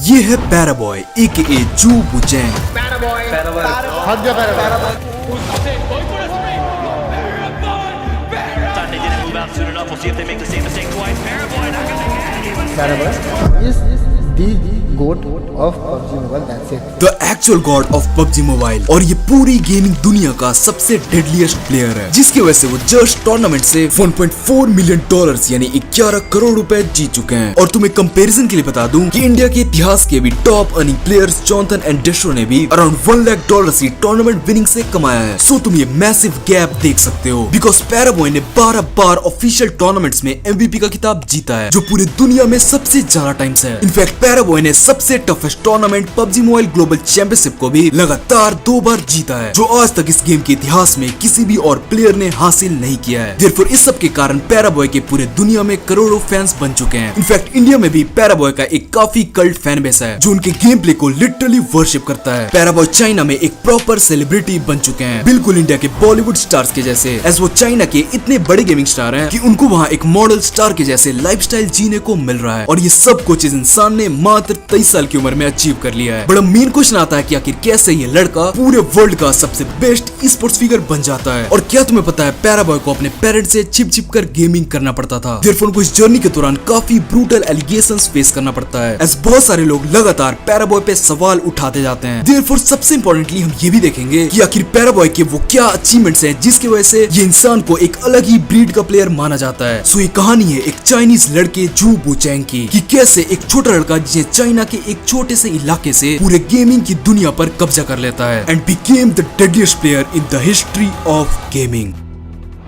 ये है पैराबॉय AKA जू बुचैंग। Paraboy is the goat of PUBG Mobile. That's it. The actual God of PUBG mobile, और ये पूरी गेमिंग दुनिया का सबसे डेडलीस्ट प्लेयर है, जिसकी वजह से वो जस्ट टूर्नामेंट से $1.4 मिलियन यानी 11 करोड़ रुपए जीत चुके हैं। और तुम्हें कंपैरिजन के लिए बता दूं कि इंडिया के इतिहास के भी top earning players Jonathan and डेस्ट्रो ने भी अराउंड $1 लाख की टूर्नामेंट विनिंग से कमाया है। सो तुम ये मैसिव गैप देख सकते हो, बिकॉज पैराबॉय ने 12 बार ऑफिशियल टूर्नामेंट्स में MVP का खिताब जीता है, जो पूरी दुनिया में सबसे ज्यादा टाइम्स है। इनफैक्ट पैराबॉय ने सबसे toughest tournament PUBG mobile global championship को भी लगातार 2 बार जीता है, जो आज तक इस गेम के इतिहास में किसी भी और प्लेयर ने हासिल नहीं किया है। Therefore, इस सब के कारण पैराबॉय के पूरे दुनिया में करोड़ों फैंस बन चुके हैं। इनफैक्ट इंडिया में भी पैराबॉय का एक काफी कल्ट फैन बेस है, जो उनके गेम प्ले को लिटरली वर्शिप करता है। पैराबॉय चाइना में एक प्रॉपर सेलिब्रिटी बन चुके हैं, बिल्कुल इंडिया के बॉलीवुड स्टार्स के जैसे, एज वो चाइना के इतने बड़े गेमिंग स्टार हैं कि उनको वहाँ एक मॉडल स्टार के जैसे लाइफस्टाइल जीने को मिल रहा है। और ये सब कुछ इस इंसान ने मात्र 23 साल की उम्र में अचीव कर लिया है। बड़ा मेन क्वेश्चन आता है कि आखिर कैसे ये लड़का पूरे वर्ल्ड का सबसे बेस्ट स्पोर्ट्स फिगर बन जाता है। और क्या तुम्हें पता है पैराबॉय को अपने पेरेंट्स से छिप कर गेमिंग करना पड़ता था। Therefore, उनको इस जर्नी के दौरान काफी ब्रूटल एलिगेशंस फेस करना पड़ता है, एज बहुत सारे लोग लगातार पैराबॉय पे सवाल उठाते जाते हैं। Therefore, सबसे इंपॉर्टेंटली हम ये भी देखेंगे कि आखिर पैराबॉय के वो क्या अचीवमेंट्स हैं जिसकी वजह से ये इंसान को एक अलग ही ब्रीड का प्लेयर माना जाता है। सो ये कहानी है एक चाइनीज लड़के जू बुचैंग की, कि कैसे एक छोटा लड़का जिसे चाइना के एक छोटे से इलाके से पूरे गेमिंग की दुनिया पर कब्जा कर लेता है and became the deadliest player in the history of gaming.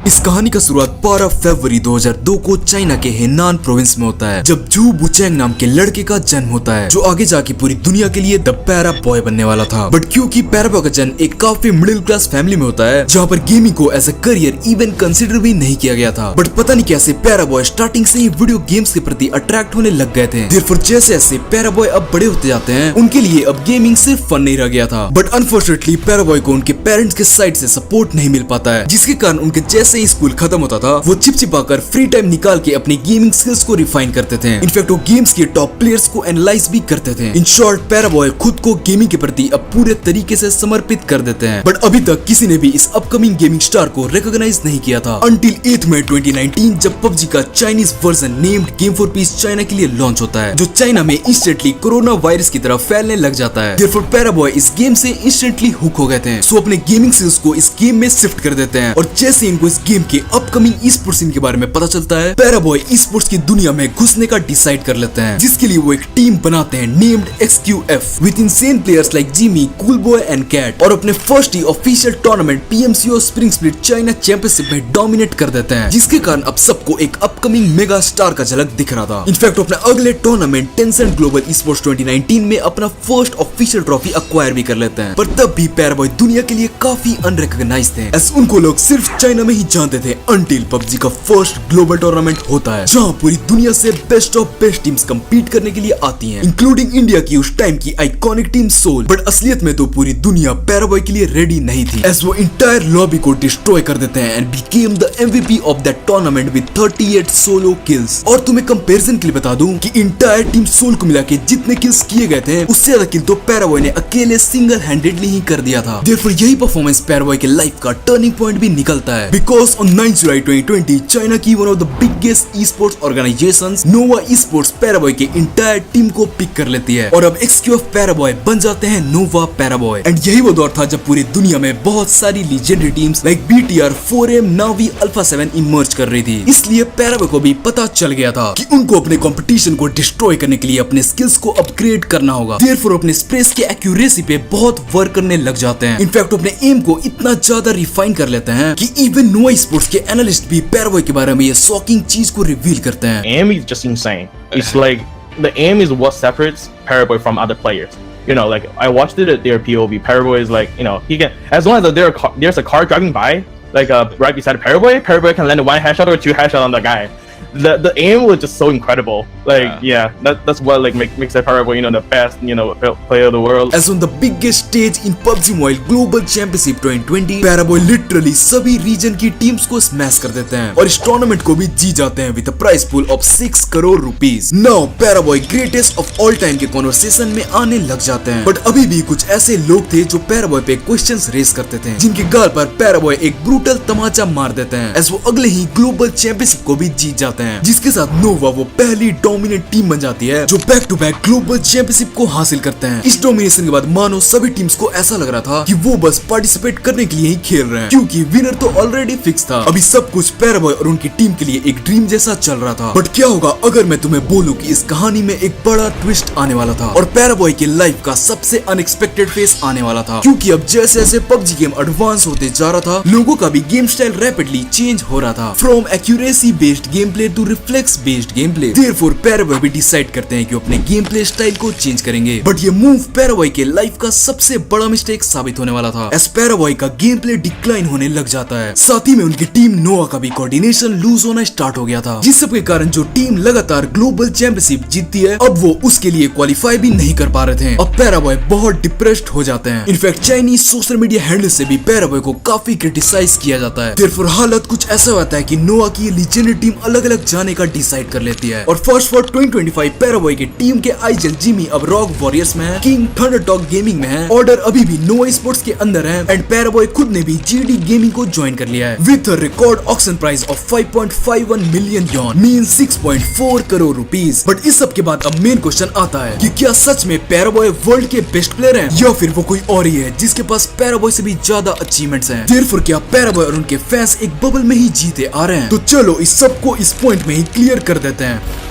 इस कहानी का शुरुआत 12 फरवरी 2002 को चाइना के हेनान प्रोविंस में होता है, जब जू बुचैंग नाम के लड़के का जन्म होता है, जो आगे जाके पूरी दुनिया के लिए द पैरा बॉय बनने वाला था। बट क्योंकि पैराबॉय का जन्म एक काफी मिडिल क्लास फैमिली में होता है, जहाँ पर गेमिंग को as a career even consider भी नहीं किया गया था, बट पता नहीं कैसे पैराबॉय स्टार्टिंग से ही वीडियो गेम्स के प्रति अट्रैक्ट होने लग गए थे। Therefore, जैसे जैसे पैराबॉय अब बड़े होते जाते हैं, उनके लिए अब गेमिंग सिर्फ फन नहीं रह गया था, बट अनफॉर्चुनेटली पैराबॉय को उनके पेरेंट्स के साइड से सपोर्ट नहीं मिल पाता है, जिसके कारण उनके जैसे ही स्कूल खत्म होता था, वो चिपचिपाकर फ्री टाइम निकाल के अपनी गेमिंग स्किल्स को रिफाइन करते थे। इनफैक्ट वो गेम्स के टॉप प्लेयर्स को एनालाइज भी करते थे। इन शॉर्ट, पैराबॉय खुद को गेमिंग के प्रति अब पूरे तरीके से समर्पित कर देते हैं, बट अभी तक किसी ने भी इस अपकमिंग गेमिंग स्टार को रिकॉग्नाइज नहीं किया था, अंटिल 8 मई 2019 जब PUBG का Chinese version named game for piece China के लिए लॉन्च होता है, जो चाइना में इंस्टेंटली कोरोना वायरस की तरह फैलने लग जाता है। Therefore, पैराबॉय इस गेम से इंस्टेंटली हुक हो गए थे, सो अपने गेमिंग स्किल्स को इस गेम में शिफ्ट कर देते हैं। और जैसे इनको इस गेम के अपकमिंग स्पोर्ट्स सीन के बारे में पता चलता है, पैराबॉय स्पोर्ट्स की दुनिया में घुसने का डिसाइड कर लेते हैं, जिसके लिए वो एक टीम बनाते हैं named XQF with insane players like Jimmy, cool boy and Cat, और अपने फर्स्ट ही official tournament PMCO spring split China championship में डोमिनेट कर देते हैं, जिसके कारण अब सबको एक अपकमिंग मेगा स्टार का झलक दिख रहा था। इनफैक्ट अपने अगले टूर्नामेंट टेंसेंट ग्लोबल स्पोर्ट्स 2019 में अपना फर्स्ट ऑफिशियल ट्रॉफी अक्वायर भी कर लेते हैं, पर तब भी पैराबॉय दुनिया के लिए काफी अनरिकॉग्नाइज्ड थे, एज उनको लोग सिर्फ चाइना में ही जानते थे, अंटिल PUBG का फर्स्ट ग्लोबल टूर्नामेंट होता है, जहां पूरी दुनिया से best of best teams compete करने के लिए आती हैं, इंक्लूडिंग इंडिया की उस टाइम की आइकॉनिक टीम सोल। बट असलियत में तो पूरी दुनिया पैराबॉय के लिए रेडी नहीं थी, एज वो इंटायर लॉबी को डिस्ट्रॉय कर देते हैं and became the MVP of that tournament with 38 solo kills. और तुम्हें कंपैरिजन के लिए बता दूं कि इंटायर टीम सोल को मिला के जितने किल्स किए गए थे, उससे ज्यादा किल तो पैराबॉय ने अकेले सिंगल हैंडेडली ही कर दिया था। Therefore, यही परफॉर्मेंस पैराबॉय के लाइफ का टर्निंग पॉइंट भी निकलता है, बिकॉज ऑन 9 जुलाई 2020 चाइना की one of the biggest sports organisations Nova sports Paraboy के इंटायर टीम को पिक कर लेती है, और अब XQF पैराबॉय बन जाते हैं नोवा पैराबॉय। एंड यही वो दौर था जब पूरी दुनिया में बहुत सारी legendary teams like BTR, 4M, नावी, अल्फा 7 इमर्ज कर रही थी। इसलिए पैराबॉय को भी पता चल गया था कि उनको अपने कंपटीशन को डिस्ट्रॉय करने के लिए अपने स्किल्स को अपग्रेड करना होगा। Therefore, अपने स्प्रेस के एक्यूरेसी पे बहुत वर्क करने लग जाते हैं। इनफैक्ट अपने एम को इतना ज्यादा रिफाइन कर लेते हैं कि इवन नोवा स्पोर्ट्स के एनालिस्ट भी पैराबॉय के बारे में ये शॉकिंग चीज को रिवील करते हैं। Aim is just insane. It's like the aim is what separates Paraboy from other players. You know, like I watched it at their POV. Paraboy is like, you know, he can, as long as there's a car driving by, like right beside Paraboy can land one headshot or 2 headshots on the guy. the aim was just so incredible. Like, yeah, that's what like makes that Paraguay, the best, player of the world. As on the biggest stage in PUBG Mobile Global Championship 2020, Paraguay literally सभी reason की teams को smash कर देते हैं और इस tournament को भी जीत जाते हैं with a prize pool of 6 crore rupees. Now Paraboy greatest of all time के कॉन्वर्सेशन में आने लग जाते हैं, बट अभी भी कुछ ऐसे लोग थे जो पैराबॉय पे क्वेश्चंस रेज करते थे, जिनके गाल पर पैराबॉय एक ब्रूटल तमाचा मार देते हैं एज वो अगले ही ग्लोबल चैंपियनशिप को भी जीत जाते हैं, जिसके साथ नोवा वो पहली डोमिनेंट टीम बन जाती है जो back to back global championship को हासिल करते हैं। इस डोमिनेशन के बाद मानो सभी टीम्स को ऐसा लग रहा था कि वो बस पार्टिसिपेट करने के लिए ही खेल रहे हैं, क्योंकि विनर तो ऑलरेडी फिक्स था। अभी सब कुछ पैराबॉय और उनकी टीम के लिए एक ड्रीम जैसा चल रहा था। बट क्या होगा अगर मैं तुम्हें बोलूं कि इस कहानी में एक बड़ा ट्विस्ट आने वाला था और पैराबॉय की लाइफ का सबसे अनएक्सपेक्टेड फेस आने वाला था, क्योंकि अब जैसे जैसे पबजी गेम एडवांस होते जा रहा था, लोगों का भी गेम स्टाइल रैपिडली चेंज हो रहा था from accuracy based game play to reflex based game play. Therefore Paraboy भी डिसाइड करते हैं कि अपने गेम प्ले स्टाइल को चेंज करेंगे। बट ये मूव पैराबॉय के लाइफ का सबसे बड़ा मिस्टेक साबित होने वाला था, एस पैराबॉय का गेम प्ले डिक्लाइन होने लग जाता है। साथ ही में उनकी टीम नोवा का भी कोऑर्डिनेशन लूज होना स्टार्ट हो गया था, जिस सब के कारण जो टीम लगातार ग्लोबल चैंपियनशिप जीतती है अब वो उसके लिए क्वालिफाई भी नहीं कर पा रहे थे। अब पैराबॉय बहुत डिप्रेस्ड हो जाते हैं। In fact Chinese social media handle से भी पैराबॉय को काफी क्रिटिसाइज किया जाता है। देयरफॉर हालत कुछ ऐसा होता है कि नोवा की लीजेंडरी टीम अलग अलग जाने का डिसाइड कर लेती है और फर्स्ट फॉर 2025 पैराबॉय की टीम के आइजल जिमी अब रॉक वॉरियर्स में है, किंग थंडर टॉक गेमिंग में है, ऑर्डर अभी भी नोवा स्पोर्ट्स के अंदर है एंड पैराबॉय खुद ने भी जीडी गेमिंग को ज्वाइन कर लिया है with a record auction price of 5.51 million Yon mean 6.4 crore rupees. But इस सब के बाद अब मेन क्वेश्चन आता है कि क्या सच में पैराबॉय वर्ल्ड के बेस्ट प्लेयर हैं या फिर वो कोई और ही है जिसके पास पैराबॉय से भी ज्यादा अचीवमेंट्स हैं। देयरफॉर क्या पैराबॉय और उनके फैंस एक बबल में ही जीते आ रहे हैं? तो चलो इस सब को इस पॉइंट में ही क्लियर कर देते हैं।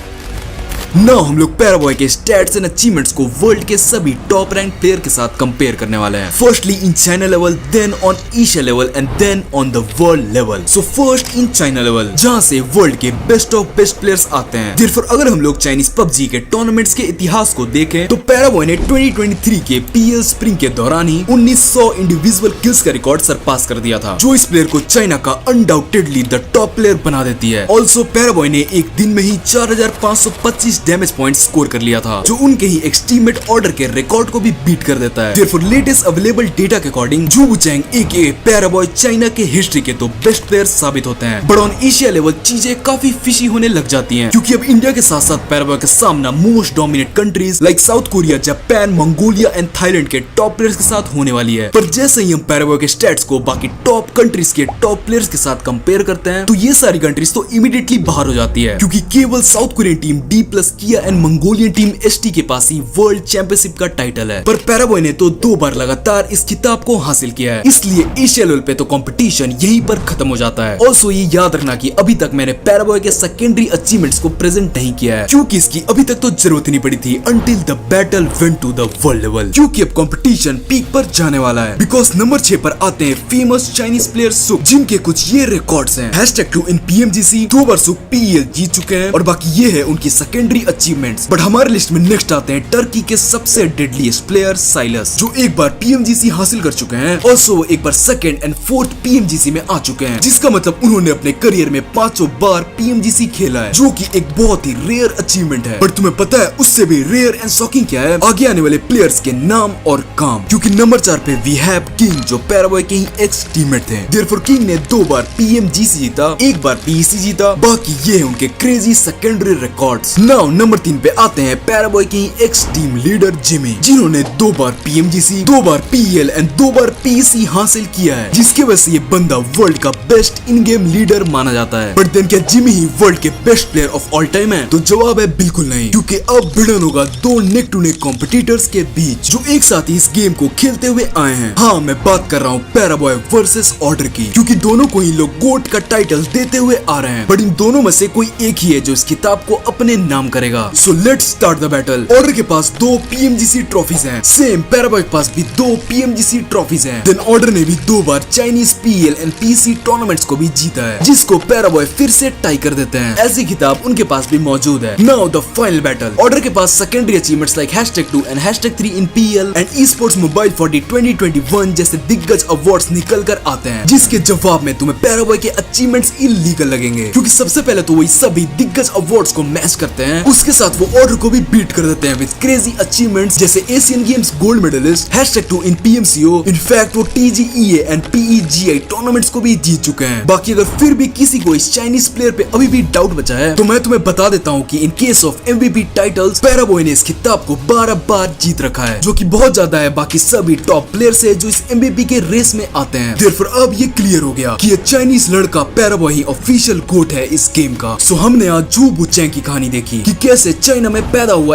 नाउ हम लोग पैराबॉय के स्टैट्स एंड अचीवमेंट्स को वर्ल्ड के सभी टॉप रैंक प्लेयर के साथ कंपेयर करने वाले हैं। Firstly in China level, then on Asia level and then on the world level. So first in China level, जहां से वर्ल्ड के बेस्ट ऑफ बेस्ट प्लेयर्स आते हैं। देयरफॉर अगर हम लोग चाइनीज पबजी के टूर्नामेंट्स के इतिहास को देखें तो पैराबॉय ने 2023 के पीएल स्प्रिंग के दौरान ही 1900 इंडिविजुअल किल्स का रिकॉर्ड सरपास कर दिया था, जो इस प्लेयर को चाइना का अनडाउटेडली द टॉप प्लेयर बना देती है। ऑल्सो पैराबॉय ने एक दिन में ही 4525 डैमेज पॉइंट स्कोर कर लिया था, जो उनके ही एक्सटीमेट ऑर्डर के रिकॉर्ड को भी बीट कर देता है। देयरफॉर लेटेस्ट अवेलेबल डेटा के अकॉर्डिंग जू वुचैंग एके पैराबॉय चाइना के हिस्ट्री के तो बेस्ट प्लेयर साबित होते हैं। बट ऑन एशिया लेवल चीजें काफी फिशी होने लग जाती हैं, क्योंकि अब इंडिया के साथ साथ पैराबॉय का सामना most dominate countries like south Korea, Japan, Mongolia and Thailand के टॉप प्लेयर्स के साथ होने वाली है। पर जैसे ही हम पैराबॉय के स्टैट्स को बाकी टॉप कंट्रीज के टॉप प्लेयर्स के साथ कंपेयर करते हैं तो ये सारी कंट्रीज तो इमीडिएटली बाहर हो जाती है, क्योंकि केवल south Korean team D plus किया एंड मंगोलियन टीम एसटी के पास ही वर्ल्ड चैंपियनशिप का टाइटल है। पर पैराबॉय ने तो 2 बार लगातार इस खिताब को हासिल किया है, इसलिए एशिया लेवल पे तो कंपटीशन यहीं पर खत्म हो जाता है। ऑल्सो ये याद रखना कि अभी तक मैंने पैराबॉय के सेकेंडरी अचीवमेंट्स को प्रेजेंट नहीं किया है, क्योंकि इसकी अभी तक तो जरूरत नहीं पड़ी थी until the battle went to the world level, क्योंकि अब कंपटीशन पीक पर जाने वाला है। बिकॉज नंबर 6 पर आते हैं फेमस चाइनीज प्लेयर सुक, जिनके कुछ ये रिकॉर्ड्स हैं। #2 इन PMGC 2 बार सुक पीएल जीत चुके हैं और बाकी ये है उनकी सेकेंडरी अचीवमेंट्स। बट हमारे लिस्ट में नेक्स्ट आते हैं टर्की के सबसे डेडलीस्ट प्लेयर साइलस, जो एक बार PMGC हासिल कर चुके हैं। ऑल्सो वो एक बार 2nd एंड 4th PMGC में आ चुके हैं, जिसका मतलब उन्होंने अपने करियर में 5 बार PMGC खेला है, जो कि एक बहुत ही रेयर अचीवमेंट है। बट तुम्हें पता है उससे भी रेयर एंड शॉकिंग क्या है? आगे आने वाले प्लेयर्स के नाम और काम, क्योंकि नंबर 4 पे वी हैव किंग, जो पैराबॉय के ही एक्स टीममेट थे। देयरफॉर किंग ने 2 बार PMGC जीता, 1 बार PEC जीता। बाकी ये है उनके crazy secondary records. Now number 3 पे आते हैं पैराबॉय की एक्स टीम लीडर जिमी, जिन्होंने 2 बार PMGC, 2 bar PEL and 2 bar PEC हासिल किया है, जिसके वजह से ये बंदा वर्ल्ड का बेस्ट इन गेम लीडर माना जाता है। बट देन क्या जिमी ही वर्ल्ड के best player of all time है? तो जवाब है बिल्कुल नहीं, क्योंकि अब भिड़न होगा 2 नेक टू नेक कॉम्पिटिटर्स के बीच, जो एक साथ ही इस गेम को खेलते हुए आए हैं। हाँ, मैं बात कर रहा हूँ पैराबॉय वर्सेस ऑर्डर की, क्योंकि दोनों को ही लोग गोट का टाइटल देते हुए आ रहे हैं। बट इन दोनों में से कोई एक ही है जो इस किताब को अपने नाम करेगा। So let's start the battle. Order के पास 2 PMGC ट्रॉफीज हैं। सेम पैराबॉय के पास भी 2 PMGC ट्रॉफीज हैं। देन ऑर्डर ने भी 2 बार Chinese PL and PC tournaments को भी जीता है, जिसको पैराबॉय फिर से टाई कर देते हैं। ऐसी खिताब उनके पास भी मौजूद है। Now the final battle. Order के पास secondary achievements like #2 and #3 in PL and esports mobile for 2021 जैसे दिग्गज अवार्ड्स निकल कर आते हैं, जिसके जवाब में तुम्हें पैराबॉय के अचीवमेंट्स इलीगल लगेंगे, क्योंकि सबसे पहले तो वही सभी दिग्गज अवार्ड्स को मैच करते हैं, उसके साथ वो ऑर्डर को भी बीट कर देते हैं विद क्रेजी अचीवमेंट्स जैसे एशियन गेम्स गोल्ड मेडलिस्ट, #2 इन PMCO। इनफैक्ट वो TGEA एंड PEGI टूर्नामेंट्स को भी जीत चुके हैं। बाकी अगर फिर भी किसी को इस चाइनीज प्लेयर पे अभी भी डाउट बचा है, तो मैं तुम्हें बता देता हूँ कि in case of MVP titles Paraboy ने इस खिताब को 12 बार जीत रखा है, जो कि बहुत ज्यादा है बाकी सभी टॉप प्लेयर से जो इस MVP के रेस में आते हैं। देयरफॉर अब ये क्लियर हो गया कि ये चाइनीज लड़का पैराबॉय ही ऑफिशियल गोट है इस गेम का। सो हमने आज जू बुचैंग की कहानी देखी कि कैसे चाइना में पैदा हुआ